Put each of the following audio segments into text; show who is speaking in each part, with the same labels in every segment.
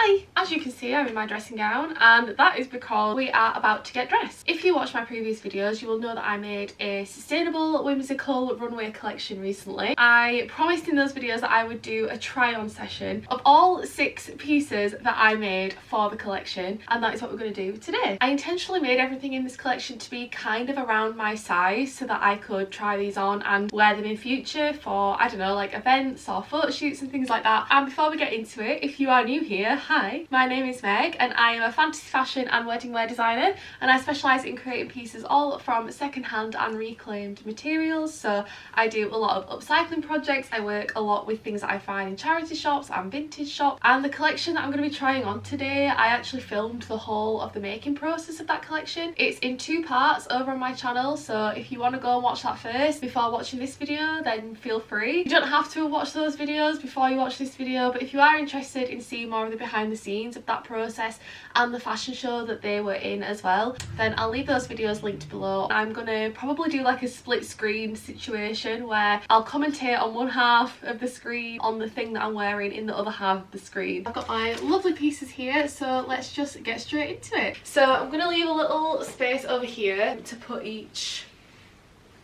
Speaker 1: Hi! As you can see, I'm in my dressing gown, and that is because we are about to get dressed. If you watch my previous videos, you will know that I made a sustainable, whimsical runway collection recently. I promised in those videos that I would do a try-on session of all 6 pieces that I made for the collection, and that is what we're going to do today. I intentionally made everything in this collection to be kind of around my size so that I could try these on and wear them in future for, I don't know, like events or photo shoots and things like that. And before we get into it, if you are new here, hi, my name is Meg and I am a fantasy fashion and wedding wear designer, and I specialise in creating pieces all from second-hand and reclaimed materials. So I do a lot of upcycling projects. I work a lot with things that I find in charity shops and vintage shops, and the collection that I'm going to be trying on today, I actually filmed the whole of the making process of that collection. It's in 2 parts over on my channel, so if you want to go and watch that first before watching this video, then feel free. You don't have to watch those videos before you watch this video, but if you are interested in seeing more of the behind the scenes of that process and the fashion show that they were in as well, then I'll leave those videos linked below. I'm gonna probably do like a split screen situation where I'll commentate on one half of the screen on the thing that I'm wearing in the other half of the screen. I've got my lovely pieces here, so let's just get straight into it. So I'm gonna leave a little space over here to put each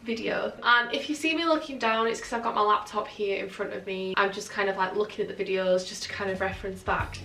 Speaker 1: video, and if you see me looking down, it's because I've got my laptop here in front of me. I'm just kind of like looking at the videos just to kind of reference back.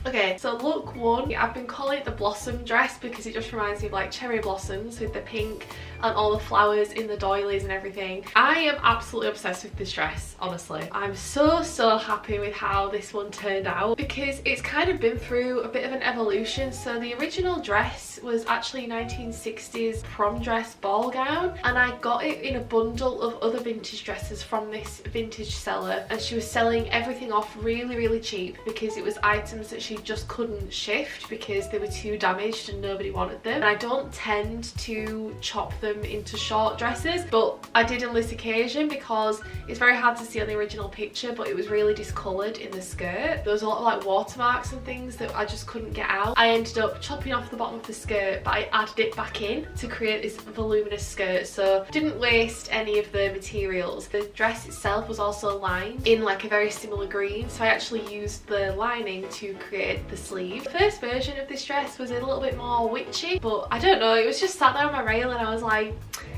Speaker 1: Okay, so look 1, I've been calling it the blossom dress because it just reminds me of like cherry blossoms with the pink and all the flowers in the doilies and everything. I am absolutely obsessed with this dress, honestly. I'm so happy with how this one turned out because it's kind of been through a bit of an evolution. So the original dress was actually 1960s prom dress ball gown, and I got it in a bundle of other vintage dresses from this vintage seller, and she was selling everything off really cheap because it was items that she just couldn't shift because they were too damaged and nobody wanted them. And I don't tend to chop them into short dresses, but I did on this occasion because it's very hard to see on the original picture, but it was really discoloured in the skirt. There was a lot of like watermarks and things that I just couldn't get out. I ended up chopping off the bottom of the skirt, but I added it back in to create this voluminous skirt, so didn't waste any of the materials. The dress itself was also lined in like a very similar green, so I actually used the lining to create the sleeve. The first version of this dress was a little bit more witchy, but I don't know, it was just sat there on my rail and I was like,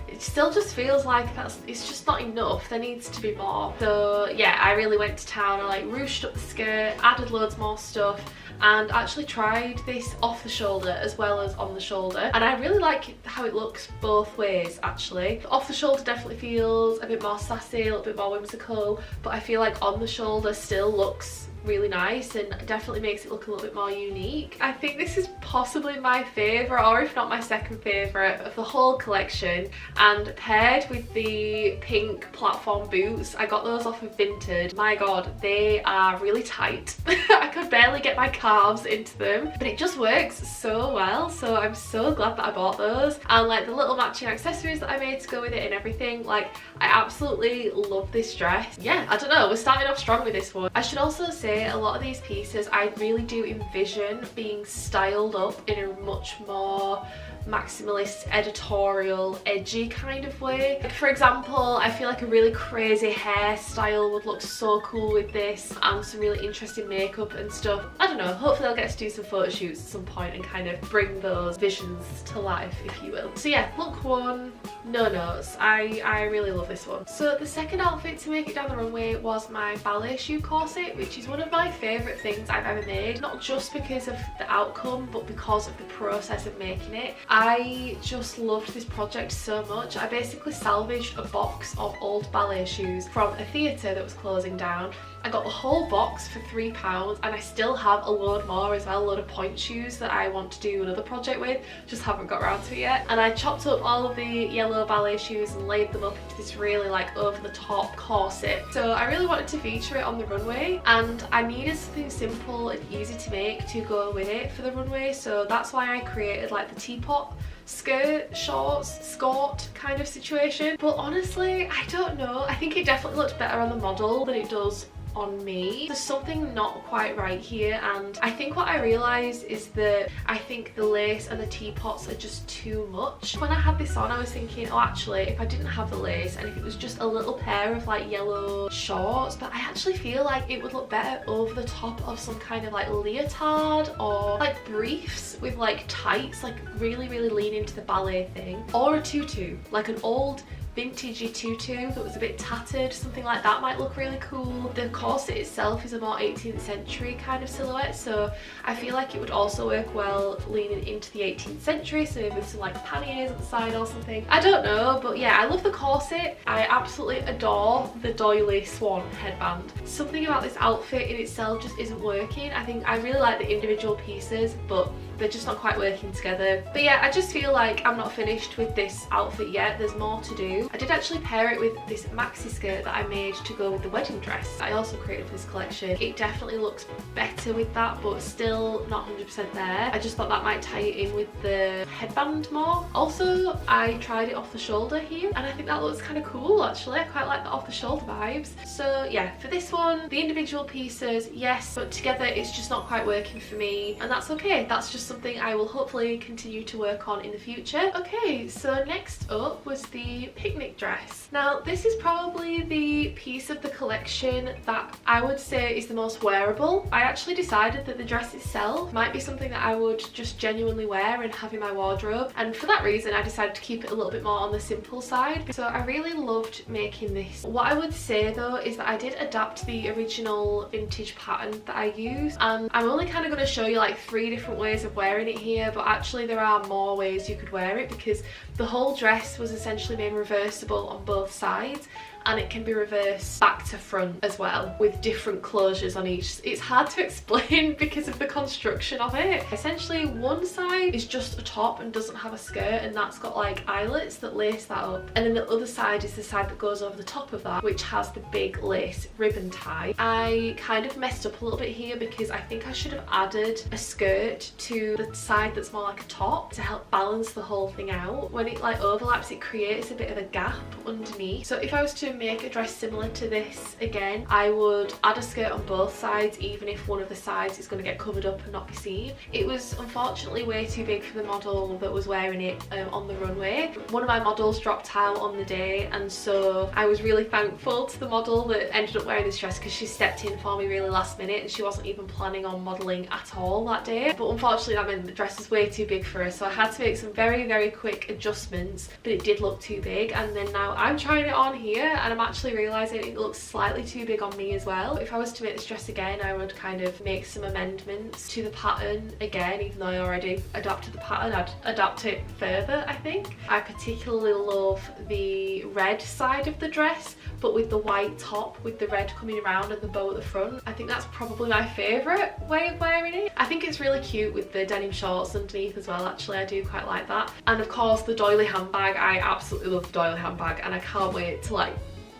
Speaker 1: it still just feels like it's just not enough, there needs to be more. So yeah, I really went to town. I like ruched up the skirt, added loads more stuff, and actually tried this off the shoulder as well as on the shoulder, and I really like how it looks both ways actually. Off the shoulder definitely feels a bit more sassy, a little bit more whimsical, but I feel like on the shoulder still looks really nice and definitely makes it look a little bit more unique. I think this is possibly my favourite, or if not my second favourite, of the whole collection, and paired with the pink platform boots. I got those off of Vinted. My god, they are really tight. I could barely get my calves into them, but it just works so well, so I'm so glad that I bought those. And like the little matching accessories that I made to go with it and everything, like I absolutely love this dress. Yeah, I don't know, we're starting off strong with this one. I should also say a lot of these pieces I really do envision being styled up in a much more maximalist, editorial, edgy kind of way. Like for example, I feel like a really crazy hairstyle would look so cool with this, and some really interesting makeup and stuff. I don't know, hopefully I'll get to do some photo shoots at some point and kind of bring those visions to life, if you will. So yeah, look 1, no notes. I really love this one. So the second outfit to make it down the runway was my ballet shoe corset, which is one of my favourite things I've ever made, not just because of the outcome but because of the process of making it. I just loved this project so much. I basically salvaged a box of old ballet shoes from a theatre that was closing down. I got the whole box for £3, and I still have a load more as well, a load of point shoes that I want to do another project with, just haven't got around to it yet. And I chopped up all of the yellow ballet shoes and laid them up into this really like over the top corset. So I really wanted to feature it on the runway, and I needed something simple and easy to make to go with it for the runway, so that's why I created like the teapot skirt, shorts, skirt kind of situation. But honestly, I don't know, I think it definitely looked better on the model than it does on me. There's something not quite right here, and I think what I realised is that I think the lace and the teapots are just too much. When I had this on, I was thinking, oh actually, if I didn't have the lace and if it was just a little pair of like yellow shorts, but I actually feel like it would look better over the top of some kind of like leotard or like briefs with like tights, like really lean into the ballet thing, or a tutu, like an old vintagey tutu that was a bit tattered. Something like that might look really cool. The corset itself is a more 18th century kind of silhouette, so I feel like it would also work well leaning into the 18th century, so maybe with some like panniers at the side or something. I don't know, but yeah, I love the corset. I absolutely adore the doily swan headband. Something about this outfit in itself just isn't working. I think I really like the individual pieces, but they're just not quite working together. But yeah, I just feel like I'm not finished with this outfit yet. There's more to do. I did actually pair it with this maxi skirt that I made to go with the wedding dress I also created for this collection. It definitely looks better with that, but still not 100% there. I just thought that might tie it in with the headband more. Also, I tried it off the shoulder here, and I think that looks kind of cool actually. I quite like the off the shoulder vibes. So yeah, for this one, the individual pieces, yes, but together it's just not quite working for me, and that's okay. That's just something I will hopefully continue to work on in the future. Okay, so next up was the picnic dress. Now this is probably the piece of the collection that I would say is the most wearable. I actually decided that the dress itself might be something that I would just genuinely wear and have in my wardrobe, and for that reason I decided to keep it a little bit more on the simple side. So I really loved making this. What I would say though is that I did adapt the original vintage pattern that I used, and I'm only kind of going to show you like 3 different ways of wearing it here, but actually there are more ways you could wear it because the whole dress was essentially made reversible on both sides, and it can be reversed back to front as well with different closures on each. It's hard to explain because of the construction of it. Essentially one side is just a top and doesn't have a skirt, and that's got like eyelets that lace that up, and then the other side is the side that goes over the top of that, which has the big lace ribbon tie. I kind of messed up a little bit here because I think I should have added a skirt to the side that's more like a top to help balance the whole thing out. When it like overlaps, it creates a bit of a gap underneath. So if I was to make a dress similar to this again, I would add a skirt on both sides, even if one of the sides is going to get covered up and not be seen. It was unfortunately way too big for the model that was wearing it on the runway. One of my models dropped out on the day, and so I was really thankful to the model that ended up wearing this dress because she stepped in for me really last minute, and she wasn't even planning on modelling at all that day. But unfortunately that meant the dress was way too big for her, so I had to make some very quick adjustments, but it did look too big. And then now I'm trying it on here and I'm actually realising it looks slightly too big on me as well. If I was to make this dress again, I would kind of make some amendments to the pattern again. Even though I already adapted the pattern, I'd adapt it further, I think. I particularly love the red side of the dress, but with the white top with the red coming around and the bow at the front. I think that's probably my favourite way of wearing it. I think it's really cute with the denim shorts underneath as well, actually. I do quite like that. And of course the doily handbag. I absolutely love the doily handbag, and I can't wait to like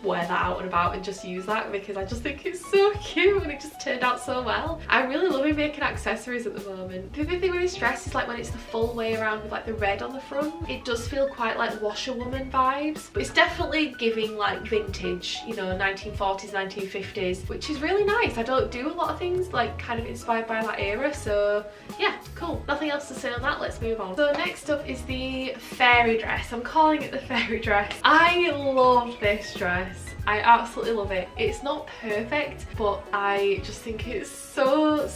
Speaker 1: wear that out and about and just use that because I just think it's so cute and it just turned out so well. I'm really loving making accessories at the moment. The other thing with this dress is like when it's the full way around with like the red on the front, it does feel quite like washerwoman vibes, but it's definitely giving like vintage, you know, 1940s, 1950s, which is really nice. I don't do a lot of things like kind of inspired by that era, so yeah, cool. Nothing else to say on that, let's move on. So next up is the fairy dress. I'm calling it the fairy dress. I love this dress. I absolutely love it. It's not perfect, but I just think it's so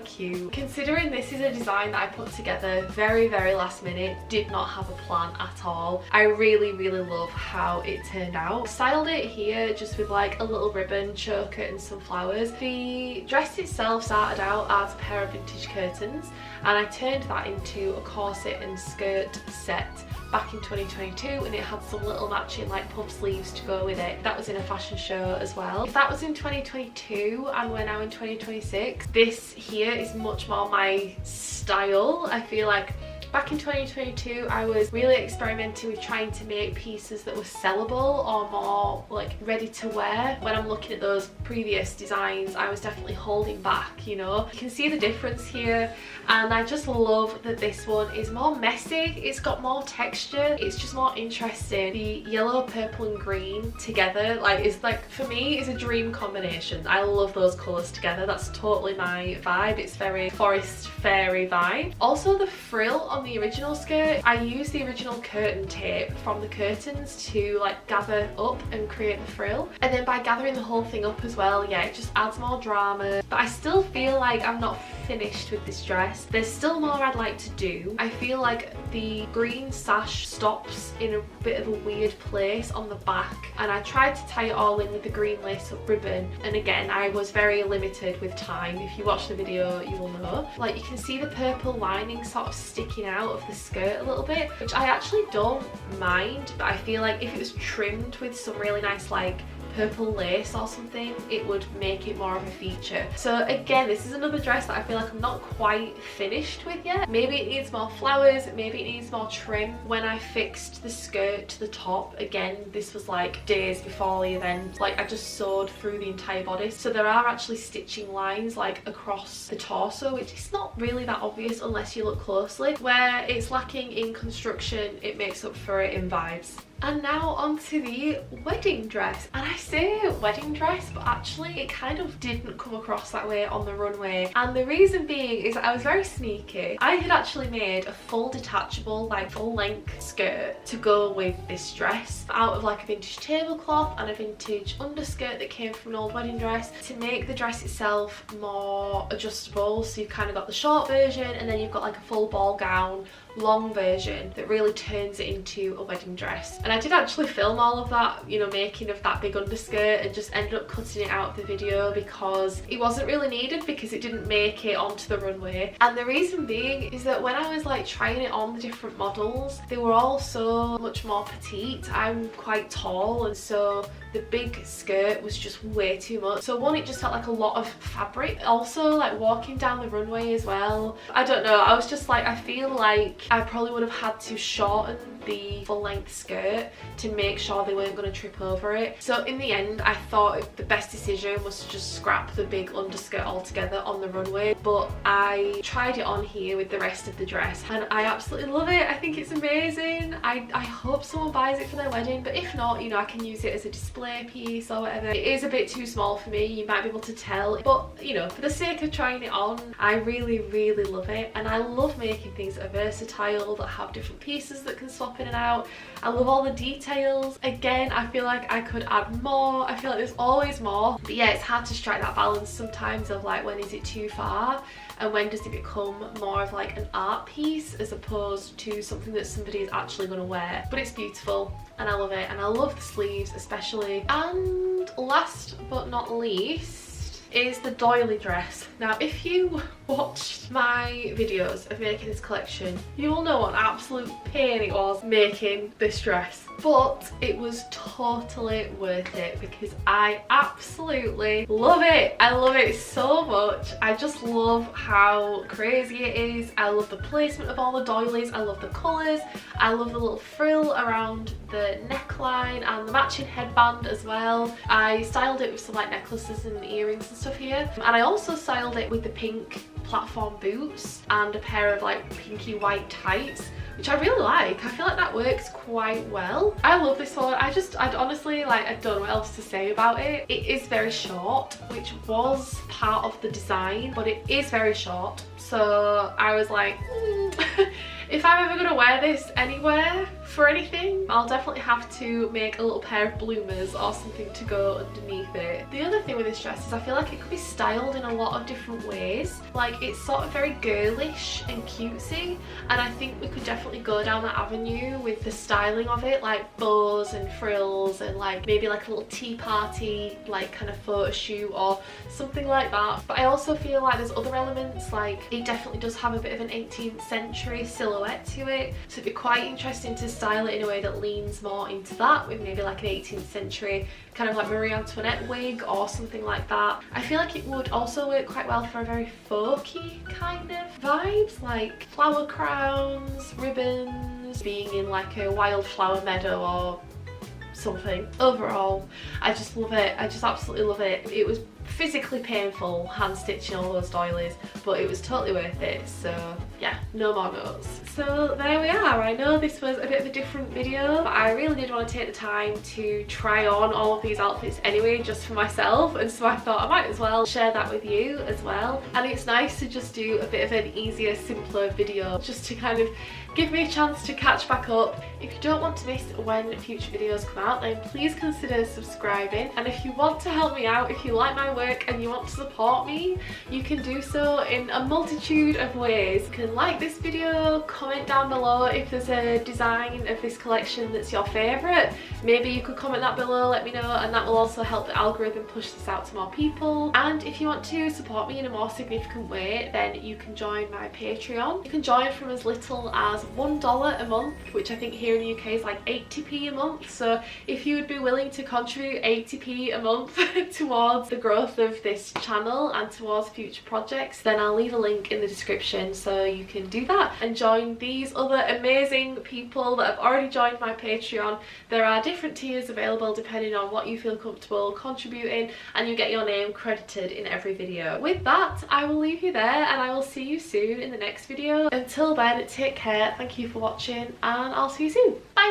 Speaker 1: cute. Considering this is a design that I put together very last minute, did not have a plan at all, I really love how it turned out. I styled it here just with like a little ribbon choker and some flowers. The dress itself started out as a pair of vintage curtains, and I turned that into a corset and skirt set back in 2022, and it had some little matching like puff sleeves to go with it. That was in a fashion show as well. If that was in 2022 and we're now in 2026, this here is much more my style. I feel like Back in 2022, I was really experimenting with trying to make pieces that were sellable or more like ready to wear. When I'm looking at those previous designs, I was definitely holding back, you know. You can see the difference here, and I just love that this one is more messy. It's got more texture. It's just more interesting. The yellow, purple and green together, like, is like, for me, is a dream combination. I love those colours together. That's totally my vibe. It's very forest fairy vibe. Also, the frill on the original skirt, I used the original curtain tape from the curtains to like gather up and create the frill, and then by gathering the whole thing up as well, yeah, it just adds more drama. But I still feel like I'm not finished with this dress. There's still more I'd like to do. I feel like the green sash stops in a bit of a weird place on the back, and I tried to tie it all in with the green lace up ribbon, and again, I was very limited with time. If you watch the video, you will know. Like, you can see the purple lining sort of sticking out of the skirt a little bit, which I actually don't mind, but I feel like if it was trimmed with some really nice like purple lace or something, it would make it more of a feature. So again, this is another dress that I feel like I'm not quite finished with yet. Maybe it needs more flowers, maybe it needs more trim. When I fixed the skirt to the top, again, this was like days before the event, like I just sewed through the entire bodice, so there are actually stitching lines like across the torso, which is not really that obvious unless you look closely. Where it's lacking in construction, it makes up for it in vibes. And now onto the wedding dress. And I say wedding dress, but actually it kind of didn't come across that way on the runway. And the reason being is that I was very sneaky. I had actually made a full detachable, like full length skirt to go with this dress out of like a vintage tablecloth and a vintage underskirt that came from an old wedding dress to make the dress itself more adjustable. So you've kind of got the short version, and then you've got like a full ball gown long version that really turns it into a wedding dress. And I did actually film all of that, you know, making of that big underskirt, and just ended up cutting it out of the video because it wasn't really needed, because it didn't make it onto the runway. And the reason being is that when I was like trying it on the different models, they were all so much more petite. I'm quite tall, and so the big skirt was just way too much. So one, it just felt like a lot of fabric. Also, like walking down the runway as well, I don't know, I was just like, I feel like I probably would have had to shorten the full length skirt to make sure they weren't going to trip over it. So in the end, I thought the best decision was to just scrap the big underskirt altogether on the runway. But I tried it on here with the rest of the dress, and I absolutely love it. I think it's amazing. I hope someone buys it for their wedding, but if not, you know, I can use it as a display piece or whatever. It is a bit too small for me, you might be able to tell, but you know, for the sake of trying it on, I really love it. And I love making things that are versatile, that have different pieces that can swap in and out. I love all the details. Again, I feel like I could add more. I feel like there's always more, but yeah, it's hard to strike that balance sometimes of like, when is it too far and when does it become more of like an art piece as opposed to something that somebody is actually going to wear. But it's beautiful and I love it, and I love the sleeves especially. And last but not least is the doily dress. Now, if you watched my videos of making this collection, you will know what an absolute pain it was making this dress. But it was totally worth it because I absolutely love it. I love it so much. I just love how crazy it is. I love the placement of all the doilies. I love the colours. I love the little frill around the neckline and the matching headband as well. I styled it with some like necklaces and earrings and stuff here. And I also styled it with the pink platform boots and a pair of like pinky white tights, which I really like. I feel like that works quite well. I love this one. I'd honestly, like, I don't know what else to say about it. It is very short, which was part of the design, but it is very short. So I was like, if I'm ever gonna wear this anywhere for anything, I'll definitely have to make a little pair of bloomers or something to go underneath it. The other thing with this dress is I feel like it could be styled in a lot of different ways. Like, it's sort of very girlish and cutesy, and I think we could definitely go down that avenue with the styling of it, like bows and frills and like maybe like a little tea party like kind of photo shoot or something like that. But I also feel like there's other elements, like it definitely does have a bit of an 18th century silhouette to it, so it'd be quite interesting to style it in a way that leans more into that, with maybe like an 18th century kind of like Marie Antoinette wig or something like that. I feel like it would also work quite well for a very folky kind of vibes, like flower crowns, ribbons, being in like a wildflower meadow or something. Overall, I just love it. I just absolutely love it. It was physically painful hand stitching all those doilies, but it was totally worth it. So yeah, no more notes. So there we are. I know this was a bit of a different video, but I really did want to take the time to try on all of these outfits anyway, just for myself, and so I thought I might as well share that with you as well. And it's nice to just do a bit of an easier, simpler video, just to kind of give me a chance to catch back up. If you don't want to miss when future videos come out, then please consider subscribing. And if you want to help me out, if you like my work and you want to support me, you can do so in a multitude of ways. You can like this video, comment down below if there's a design of this collection that's your favourite. Maybe you could comment that below, let me know, and that will also help the algorithm push this out to more people. And if you want to support me in a more significant way, then you can join my Patreon. You can join from as little as $1 a month, which I think here in the UK is like 80p a month. So if you would be willing to contribute 80p a month towards the growth of this channel and towards future projects, then I'll leave a link in the description so you can do that and join these other amazing people that have already joined my Patreon. There are different tiers available depending on what you feel comfortable contributing, and you get your name credited in every video. With that, I will leave you there and I will see you soon in the next video. Until then, take care, thank you for watching, and I'll see you soon. Bye!